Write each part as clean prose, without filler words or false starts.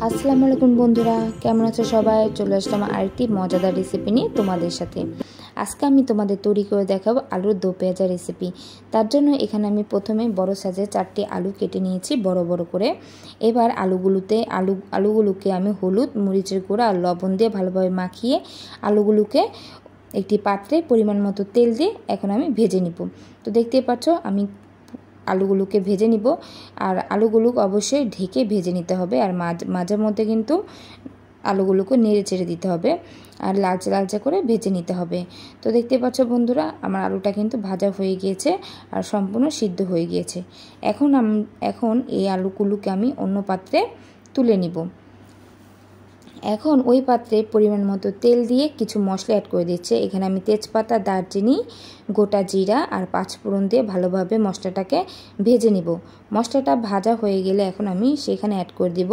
আসসালামু আলাইকুম বন্ধুরা, কেমন আছো সবাই? চলে আসলাম আরেকটি মজাদার রেসিপি নিয়ে তোমাদের সাথে। আজকে আমি তোমাদের তৈরি করে দেখাবো আলুর দো পেঁয়াজা রেসিপি। তার জন্য এখানে আমি প্রথমে বড় সাইজের 4টি আলু কেটে নিয়েছি বড় বড় করে। এবার আলুগুলোকে আমি হলুদ, মরিচের গুঁড়া আর লবণ দিয়ে ভালোভাবে মাখিয়ে আলুগুলোকে একটি পাত্রে পরিমাণ মতো তেল দিয়ে এখন আমি ভেজে নিব। তো দেখতেই পাচ্ছ আমি আলুগুলোকে ভেজে নিব। আর আলুগুলো অবশ্যই ঢেকে ভেজে নিতে হবে, আর মাঝে মধ্যে কিন্তু আলুগুলোকে নেড়ে চেড়ে দিতে হবে আর লালচে লালচে করে ভেজে নিতে হবে। তো দেখতে পাচ্ছ বন্ধুরা, আমার আলুটা কিন্তু ভাজা হয়ে গিয়েছে আর সম্পূর্ণ সিদ্ধ হয়ে গিয়েছে। এখন এই আলুগুলোকে আমি অন্য পাত্রে তুলে নিব। এখন ওই পাত্রে পরিমাণ মতো তেল দিয়ে কিছু মশলা অ্যাড করে দিচ্ছে। এখানে আমি তেজপাতা, দারচিনি, গোটা জিরা আর 5 ফোড়ন দিয়ে ভালোভাবে মশলাটাকে ভেজে নিব। মশলাটা ভাজা হয়ে গেলে এখন আমি সেখানে অ্যাড করে দিব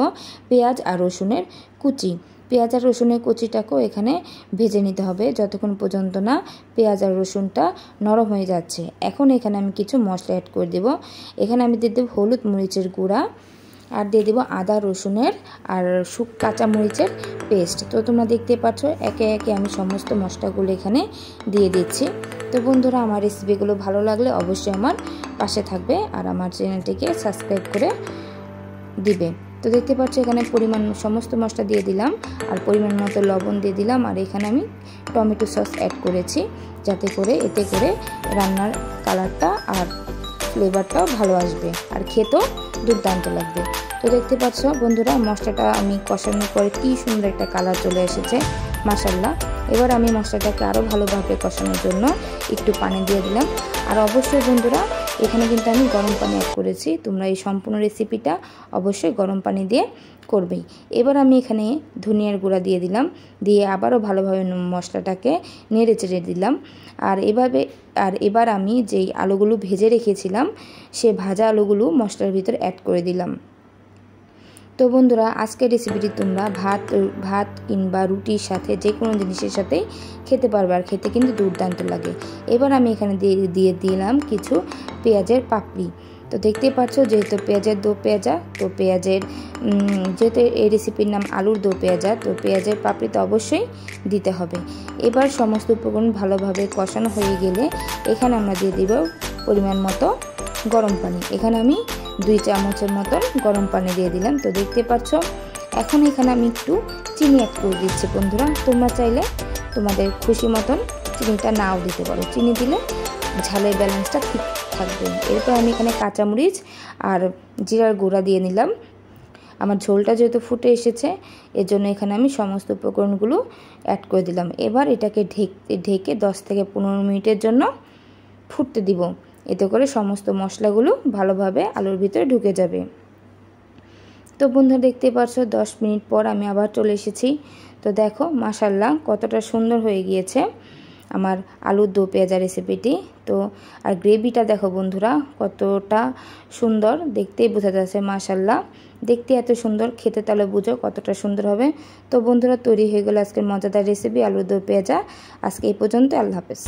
পেঁয়াজ আর রসুনের কুচি। পেঁয়াজ আর রসুনের কুচিটাকেও এখানে ভেজে নিতে হবে যতক্ষণ পর্যন্ত না পেঁয়াজ আর রসুনটা নরম হয়ে যাচ্ছে। এখন এখানে আমি কিছু মশলা অ্যাড করে দেব। এখানে আমি দিয়ে দেব হলুদ, মরিচের গুঁড়া আর দিয়ে দেবো আদা, রসুনের আর কাঁচা মরিচের পেস্ট। তো তোমরা দেখতে পাচ্ছ একে একে আমি সমস্ত মশলাগুলো এখানে দিয়ে দিচ্ছি। তো বন্ধুরা, আমার রেসিপিগুলো ভালো লাগলে অবশ্যই আমার পাশে থাকবে আর আমার চ্যানেলটিকে সাবস্ক্রাইব করে দিবে। তো দেখতে পাচ্ছ এখানে সমস্ত মশলা দিয়ে দিলাম আর পরিমাণ মতো লবণ দিয়ে দিলাম। আর এখানে আমি টমেটো সস অ্যাড করেছি এতে করে রান্নার কালারটা আর ফ্লেভারটাও ভালো আসবে আর খেতেও দুর্দান্ত লাগবে। তো দেখতে পাচ্ছ বন্ধুরা, মশলাটা আমি কষানোর পরে কি সুন্দর একটা কালার চলে এসেছে, মাশাআল্লাহ। এবার আমি মশলাটাকে আরও ভালোভাবে কষানোর জন্য একটু পানি দিয়ে দিলাম। আর অবশ্যই বন্ধুরা, এখানে কিন্তু আমি গরম পানি অ্যাড করেছি। তোমরা এই সম্পূর্ণ রেসিপিটা অবশ্যই গরম পানি দিয়ে করবেই। এবার আমি এখানে ধনিয়ার গুঁড়া দিয়ে দিলাম, দিয়ে আবারও ভালোভাবে মশলাটাকে নেড়ে চেড়ে দিলাম। আর এবার আমি যেই আলুগুলো ভেজে রেখেছিলাম সে ভাজা আলুগুলো মশলার ভিতর অ্যাড করে দিলাম। তো বন্ধুরা, আজকের রেসিপিটি তোমরা ভাত কিংবা রুটির সাথে যে কোনো জিনিসের সাথেই খেতে পারবে আর খেতে কিন্তু দুর্দান্ত লাগে। এবার আমি এখানে দিয়ে দিলাম কিছু পেঁয়াজের পাপড়ি। তো দেখতেই পাচ্ছ যেহেতু পেঁয়াজের দো পেঁয়াজা, তো যেহেতু এই রেসিপির নাম আলুর দো পেঁয়াজা, তো পেঁয়াজের পাপড়ি তো অবশ্যই দিতে হবে। এবার সমস্ত উপকরণ ভালোভাবে কষানো হয়ে গেলে এখানে আমরা দিয়ে দিব পরিমাণ মতো গরম পানি। এখানে আমি 2 চামচের মতন গরম পানি দিয়ে দিলাম। তো দেখতে পাচ্ছ এখন এখানে আমি একটু চিনি অ্যাড করে দিচ্ছি। বন্ধুরা, তোমরা চাইলে তোমাদের খুশি মতন চিনিটা নাও দিতে পারো, চিনি দিলে ঝালের ব্যালেন্সটা ঠিক থাকবে। এরপর আমি এখানে কাঁচামরিচ আর জিরার গুঁড়া দিয়ে নিলাম। আমার ঝোলটা যেহেতু ফুটে এসেছে এজন্য এখানে আমি সমস্ত উপকরণগুলো অ্যাড করে দিলাম। এবার এটাকে ঢেকে 10 থেকে 15 মিনিটের জন্য ফুটতে দিব। এতে করে সমস্ত মশলাগুলো ভালোভাবে আলুর ভিতরে ঢুকে যাবে। তো বন্ধুরা, দেখতে পাচ্ছ 10 মিনিট পর আমি আবার চলে এসেছি। তো দেখো মাশাআল্লাহ কতটা সুন্দর হয়ে গিয়েছে আমার আলুর দো পেঁয়াজা রেসিপিটি। তো আর গ্রেভিটা দেখো বন্ধুরা কতটা সুন্দর, দেখতেই বোঝা যাচ্ছে মাশাআল্লাহ। দেখতে এত সুন্দর, খেতে তাহলে বুঝো কতটা সুন্দর হবে। তো বন্ধুরা, তৈরি হয়ে গেল আজকের মজাদার রেসিপি আলুর দো পেঁয়াজা। আজকে এই পর্যন্ত, আল্লাহ হাফেজ।